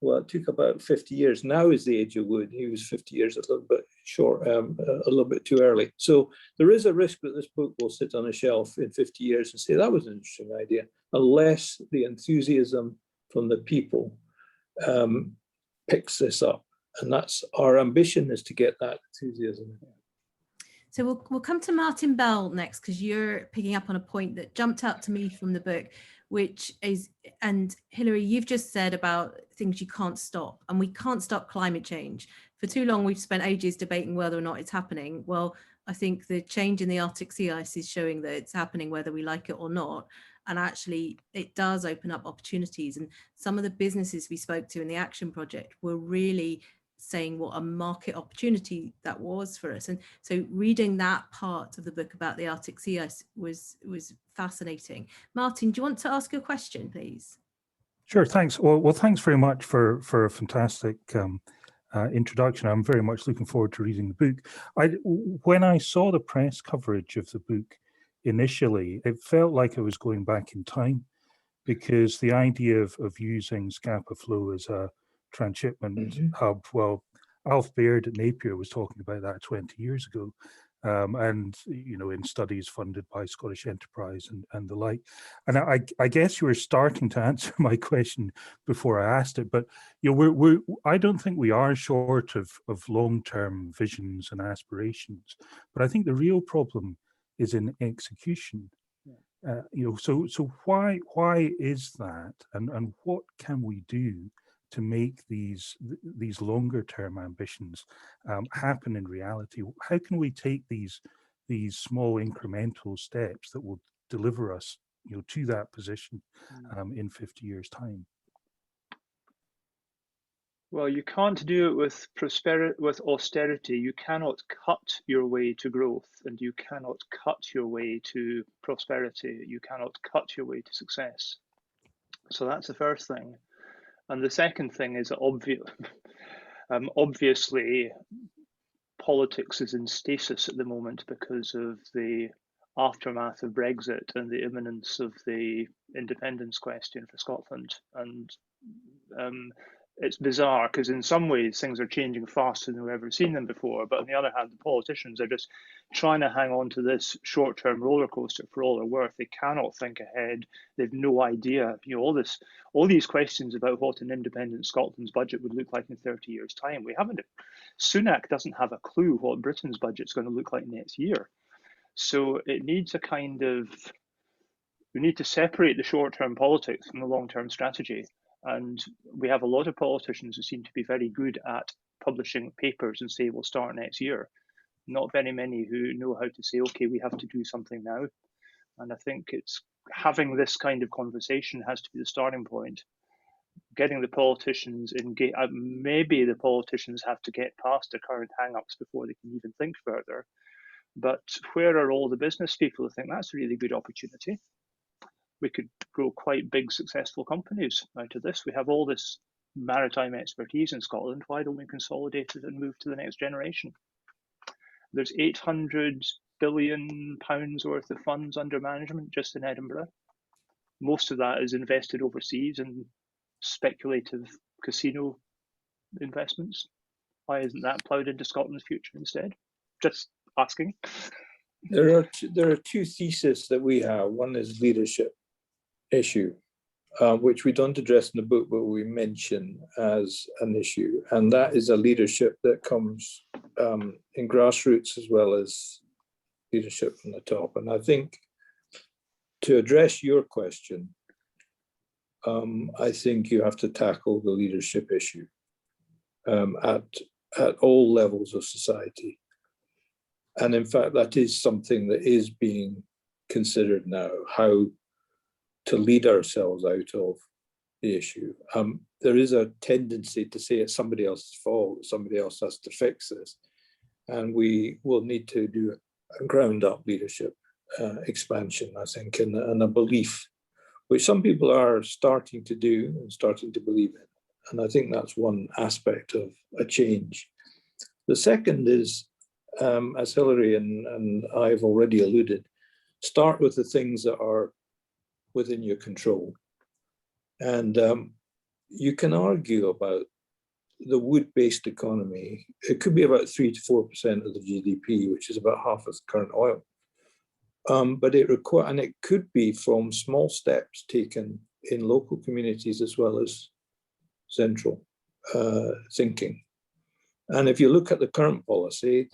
well, it took about 50 years. Now is the age of wood. He was 50 years, a little bit short, a little bit too early. So there is a risk that this book will sit on a shelf in 50 years and say, that was an interesting idea, unless the enthusiasm from the people picks this up. And that's our ambition, is to get that enthusiasm. So we'll come to Martin Bell next, because you're picking up on a point that jumped out to me from the book, which is, and Hilary, you've just said about things you can't stop, and we can't stop climate change. For too long, we've spent ages debating whether or not it's happening. Well, I think the change in the Arctic sea ice is showing that it's happening whether we like it or not. And actually, it does open up opportunities. And some of the businesses we spoke to in the Action Project were really saying what a market opportunity that was for us. And so reading that part of the book about the Arctic sea ice was fascinating. Martin, do you want to ask a question, please? Sure, thanks. Well, thanks very much for a fantastic introduction. I'm very much looking forward to reading the book. When I saw the press coverage of the book initially, it felt like I was going back in time, because the idea of using Scapa Flow as a transshipment hub, well, Alf Baird at Napier was talking about that 20 years ago, and in studies funded by Scottish Enterprise and the like. And I guess you were starting to answer my question before I asked it, but I don't think we are short of long-term visions and aspirations, but I think the real problem is in execution. So why is that, and what can we do to make these longer term ambitions happen in reality? How can we take these small incremental steps that will deliver us to that position in 50 years' time? Well, you can't do it with austerity. You cannot cut your way to growth, and you cannot cut your way to prosperity. You cannot cut your way to success. So that's the first thing. And the second thing is obviously politics is in stasis at the moment because of the aftermath of Brexit and the imminence of the independence question for Scotland. And it's bizarre because in some ways things are changing faster than we've ever seen them before. But on the other hand, the politicians are just trying to hang on to this short-term roller coaster for all they're worth. They cannot think ahead. They've no idea. You know, all these questions about what an independent Scotland's budget would look like in 30 years' time. Sunak doesn't have a clue what Britain's budget's going to look like next year. So it needs we need to separate the short-term politics from the long-term strategy. And we have a lot of politicians who seem to be very good at publishing papers and say we'll start next year. Not very many who know how to say, okay, we have to do something now. And I think it's having this kind of conversation has to be the starting point. Getting the politicians engaged, maybe the politicians have to get past their current hang-ups before they can even think further. But where are all the business people who think that's a really good opportunity? We could grow quite big, successful companies out of this. We have all this maritime expertise in Scotland. Why don't we consolidate it and move to the next generation? There's £800 billion worth of funds under management just in Edinburgh. Most of that is invested overseas in speculative casino investments. Why isn't that ploughed into Scotland's future instead? Just asking. There are two theses that we have. One is leadership issue, which we don't address in the book, but we mention as an issue. And that is a leadership that comes in grassroots as well as leadership from the top. And I think to address your question, I think you have to tackle the leadership issue at all levels of society. And in fact, that is something that is being considered now, how to lead ourselves out of the issue. There is a tendency to say it's somebody else's fault, somebody else has to fix this. And we will need to do a ground up leadership expansion, I think, and a belief, which some people are starting to do and starting to believe in. And I think that's one aspect of a change. The second is, as Hilary and I've already alluded, start with the things that are within your control. And you can argue about the wood-based economy. It could be about 3 to 4% of the GDP, which is about half of the current oil. But it could be from small steps taken in local communities as well as central thinking. And if you look at the current policy,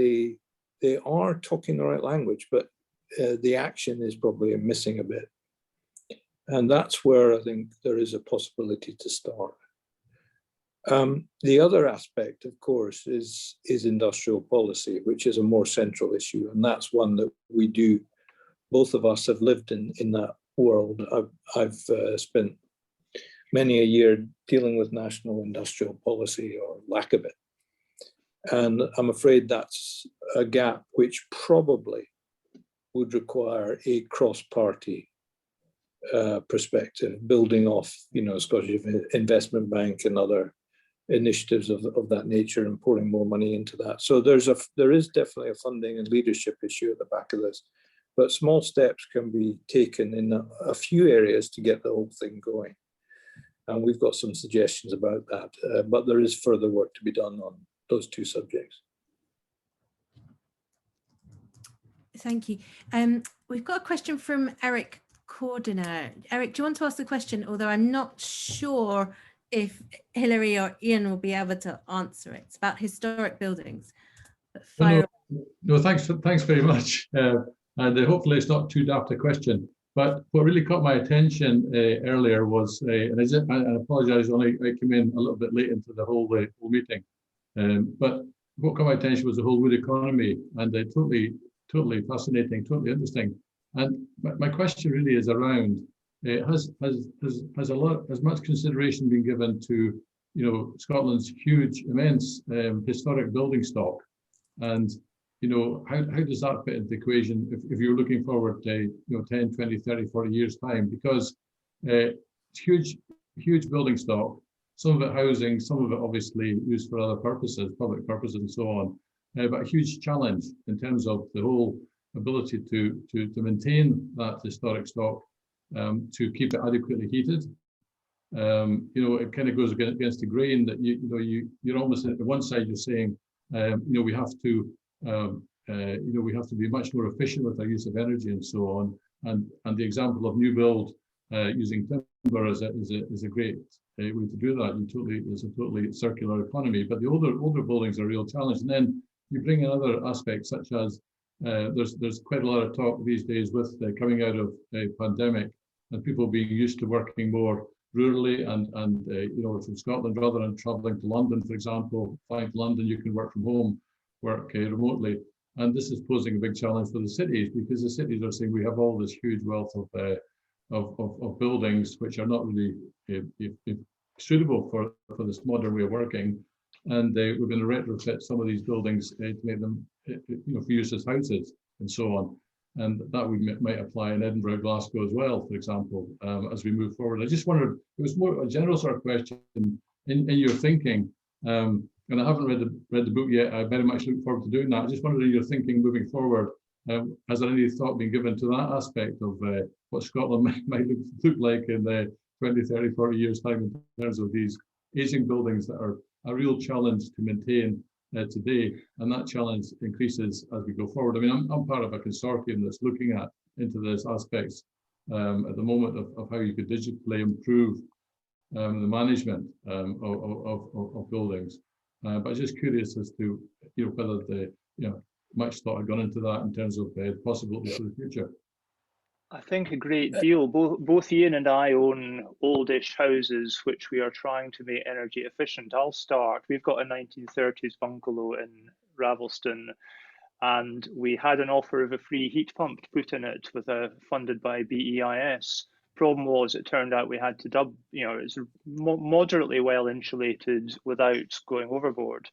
they are talking the right language, but the action is probably missing a bit. And that's where I think there is a possibility to start. The other aspect, of course, is industrial policy, which is a more central issue. And that's one that we do, both of us have lived in that world. I've spent many a year dealing with national industrial policy or lack of it. And I'm afraid that's a gap which probably would require a cross-party perspective, building off, Scottish Investment Bank and other initiatives of that nature and pouring more money into that. So there is definitely a funding and leadership issue at the back of this, but small steps can be taken in a few areas to get the whole thing going. And we've got some suggestions about that, but there is further work to be done on those two subjects. Thank you. We've got a question from Eric Cordiner. Eric, do you want to ask the question? Although I'm not sure if Hilary or Ian will be able to answer it. It's about historic buildings. No, thanks very much. And hopefully it's not too daft a question. But what really caught my attention earlier was, and I apologise, I came in a little bit late into the whole meeting. But what caught my attention was the whole wood economy, and totally fascinating, totally interesting. And my question really is around, has much consideration been given to, Scotland's huge, immense historic building stock, and how does that fit into the equation if you're looking forward to 10, 20, 30, 40 years time? Because it's huge building stock, some of it housing, some of it obviously used for other purposes, public purposes and so on. But a huge challenge in terms of the whole ability to maintain that historic stock, to keep it adequately heated. It kind of goes against the grain that you're almost at one side you're saying, we have to we have to be much more efficient with our use of energy and so on. And the example of new build using timber is a great way to do that. It's a totally circular economy. But the older buildings are a real challenge. And then you bring in other aspects such as there's quite a lot of talk these days with coming out of a pandemic and people being used to working more rurally and from Scotland rather than travelling to London, for example. Flying to London, you can work from home, work remotely. And this is posing a big challenge for the cities because the cities are saying we have all this huge wealth of buildings which are not really suitable for this modern way of working. And we're going to retrofit some of these buildings to make them for use as houses and so on. And that might apply in Edinburgh, Glasgow as well, for example, as we move forward. I just wondered, it was more a general sort of question in your thinking. And I haven't read the book yet. I very much look forward to doing that. I just wondered in your thinking moving forward, has there any thought been given to that aspect of what Scotland might look like in 20, 30, 40 years' time in terms of these aging buildings that are a real challenge to maintain today, and that challenge increases as we go forward. I mean, I'm part of a consortium that's looking into these aspects at the moment of how you could digitally improve the management of buildings. But I'm just curious as to whether much thought had gone into that in terms of possibilities for the future. I think a great deal. Both Ian and I own oldish houses which we are trying to make energy efficient. I'll start. We've got a 1930s bungalow in Ravelston, and we had an offer of a free heat pump to put in it funded by BEIS. Problem was, it turned out we had to it's moderately well insulated without going overboard.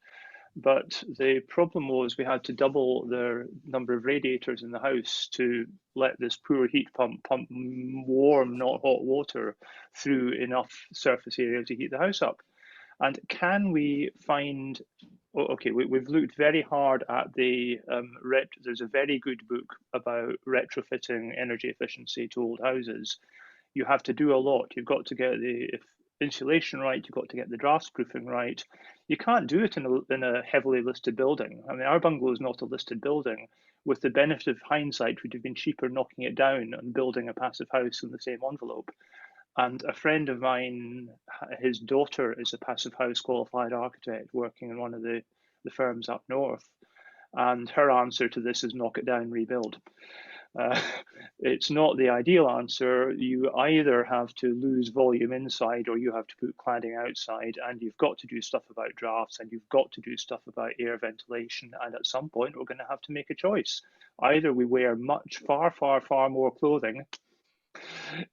But the problem was we had to double the number of radiators in the house to let this poor heat pump warm, not hot water through enough surface area to heat the house up. And can we find, we've looked very hard at there's a very good book about retrofitting energy efficiency to old houses. You have to do a lot. You've got to get the insulation right, you've got to get the draftsproofing right. You can't do it in a heavily listed building. I mean, our bungalow is not a listed building. With the benefit of hindsight, it would have been cheaper knocking it down and building a passive house in the same envelope. And a friend of mine, his daughter is a passive house qualified architect working in one of the firms up north. And her answer to this is knock it down, rebuild. It's not the ideal answer. You either have to lose volume inside or you have to put cladding outside, and you've got to do stuff about drafts and you've got to do stuff about air ventilation. And at some point, we're going to have to make a choice. Either we wear far more clothing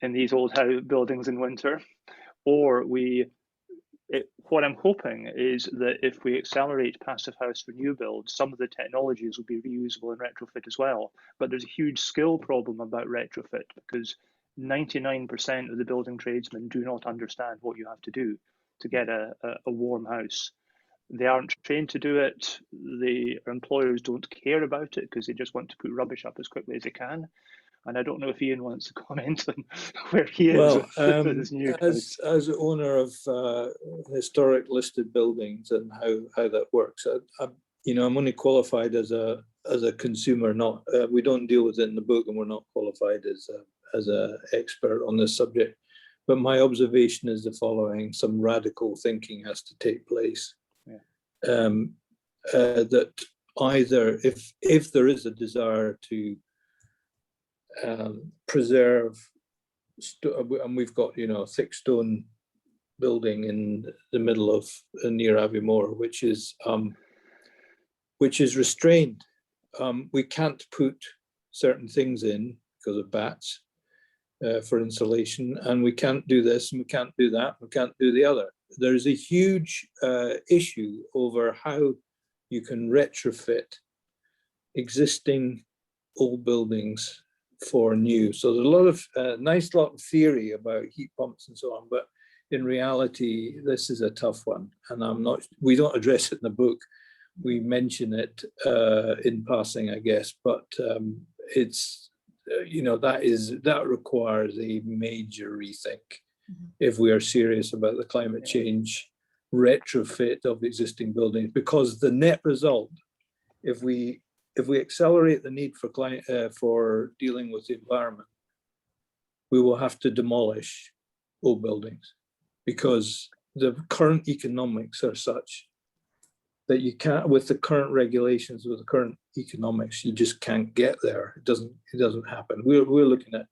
in these old buildings in winter, or what I'm hoping is that if we accelerate passive house for new builds, some of the technologies will be reusable in retrofit as well. But there's a huge skill problem about retrofit because 99% of the building tradesmen do not understand what you have to do to get a warm house. They aren't trained to do it. The employers don't care about it because they just want to put rubbish up as quickly as they can. And I don't know if Ian wants to comment on where he is. Well, with his new as owner of historic listed buildings and how that works, I'm only qualified as a consumer. Not we don't deal with it in the book, and we're not qualified as an expert on this subject. But my observation is the following: some radical thinking has to take place. Yeah. That either if there is a desire to preserve, and we've got a thick stone building in the middle of near Aviemore, which is restrained. We can't put certain things in because of bats for insulation, and we can't do this and we can't do that, we can't do the other. There's a huge issue over how you can retrofit existing old buildings for new. So there's a lot of nice lot of theory about heat pumps and so on, but in reality, this is a tough one, and we don't address it in the book. We mention it in passing, I guess, but it's, that requires a major rethink if we are serious about the climate change retrofit of existing buildings, because the net result, if we accelerate the need for dealing with the environment, we will have to demolish old buildings, because the current economics are such that you can't, with the current regulations, with the current economics, you just can't get there. It doesn't happen. We're looking at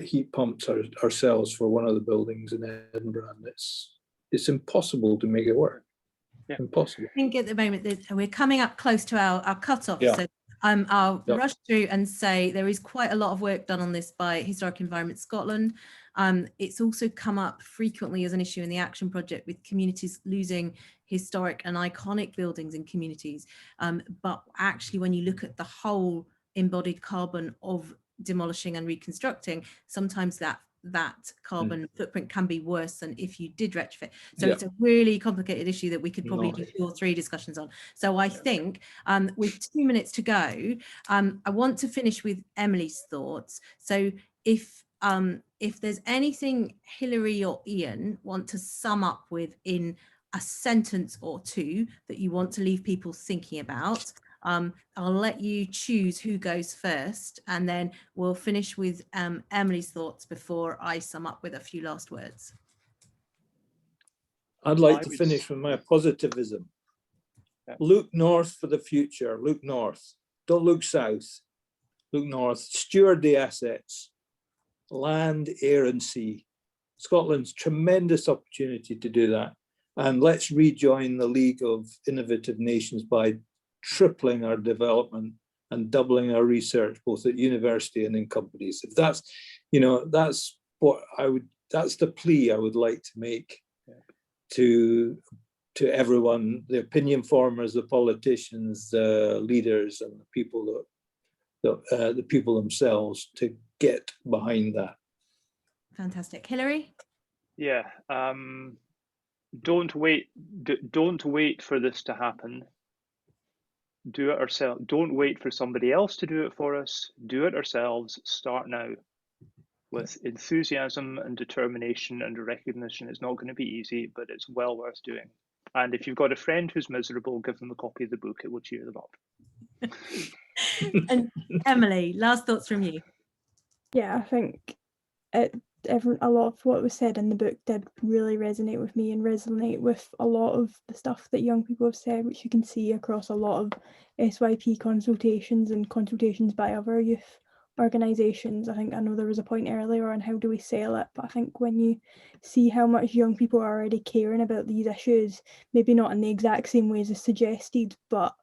heat pumps ourselves for one of the buildings in Edinburgh, and it's impossible to make it work. Yeah. Impossible. I think at the moment that we're coming up close to our cutoff. Yeah. So I'll rush through and say there is quite a lot of work done on this by Historic Environment Scotland. It's also come up frequently as an issue in the Action Project, with communities losing historic and iconic buildings in communities. But actually, when you look at the whole embodied carbon of demolishing and reconstructing, sometimes that carbon footprint can be worse than if you did retrofit. So it's a really complicated issue that we could probably do 2 or 3 discussions on. So I think with 2 minutes to go, I want to finish with Emily's thoughts. So if there's anything Hilary or Ian want to sum up with in a sentence or 2 that you want to leave people thinking about, I'll let you choose who goes first, and then we'll finish with Emily's thoughts before I sum up with a few last words. I'd like to finish with my positivism. Yeah. Look north for the future. Look north. Don't look south. Look north. Steward the assets. Land, air and sea. Scotland's tremendous opportunity to do that. And let's rejoin the League of Innovative Nations by tripling our development and doubling our research, both at university and in companies. If that's, that's what that's the plea I would like to make to everyone, the opinion formers, the politicians, the leaders, and the people themselves, to get behind that. Fantastic. Hilary? Yeah. Don't wait for this to happen. Do it ourselves. Don't wait for somebody else to do it for us. Do it ourselves. Start now with enthusiasm and determination and recognition. It's not going to be easy, but it's well worth doing. And if you've got a friend who's miserable, give them a copy of the book. It will cheer them up. And Emily, last thoughts from you. Yeah, I think a lot of what was said in the book did really resonate with me, and resonate with a lot of the stuff that young people have said, which you can see across a lot of SYP consultations and consultations by other youth organisations. I know there was a point earlier on how do we sell it, but I think when you see how much young people are already caring about these issues, maybe not in the exact same ways as suggested, but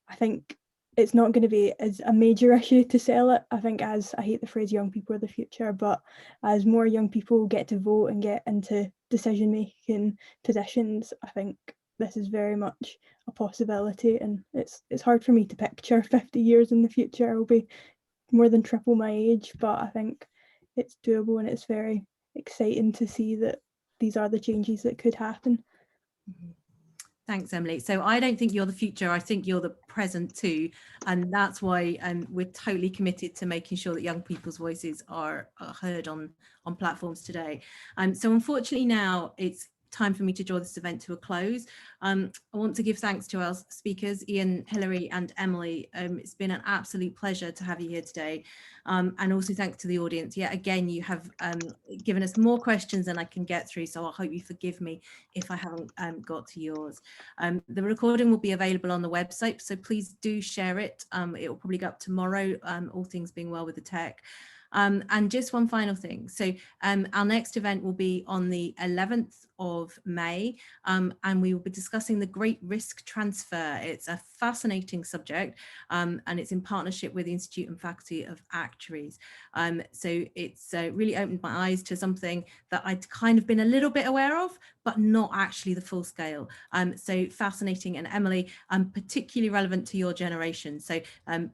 I think it's not going to be as a major issue to sell it. I think, as I hate the phrase young people are the future, but as more young people get to vote and get into decision making positions, I think this is very much a possibility. And it's hard for me to picture 50 years in the future. I'll be more than triple my age, but I think it's doable, and it's very exciting to see that these are the changes that could happen. Mm-hmm. Thanks, Emily. So I don't think you're the future. I think you're the present too. And that's why we're totally committed to making sure that young people's voices are heard on platforms today. So unfortunately now it's time for me to draw this event to a close. I want to give thanks to our speakers, Ian, Hilary and Emily. It's been an absolute pleasure to have you here today. And also thanks to the audience. Yet again, you have given us more questions than I can get through, so I hope you forgive me if I haven't got to yours. The recording will be available on the website, so please do share it. It will probably go up tomorrow, all things being well with the tech. And just one final thing. So our next event will be on the 11th of May, and we will be discussing the Great Risk Transfer. It's a fascinating subject, and it's in partnership with the Institute and Faculty of Actuaries. So it's really opened my eyes to something that I'd kind of been a little bit aware of, but not actually the full scale. So fascinating, and Emily, particularly relevant to your generation. So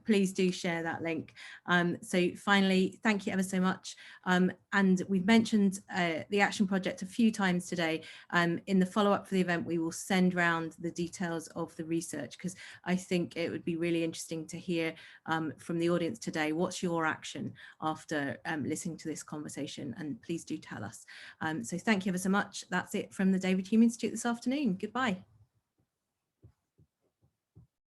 please do share that link. So finally, thank you ever so much. And we've mentioned the Action Project a few times today. In the follow-up for the event, we will send round the details of the research, because I think it would be really interesting to hear from the audience today, what's your action after listening to this conversation, and please do tell us. So thank you ever so much. That's it from the David Hume Institute this afternoon. Goodbye.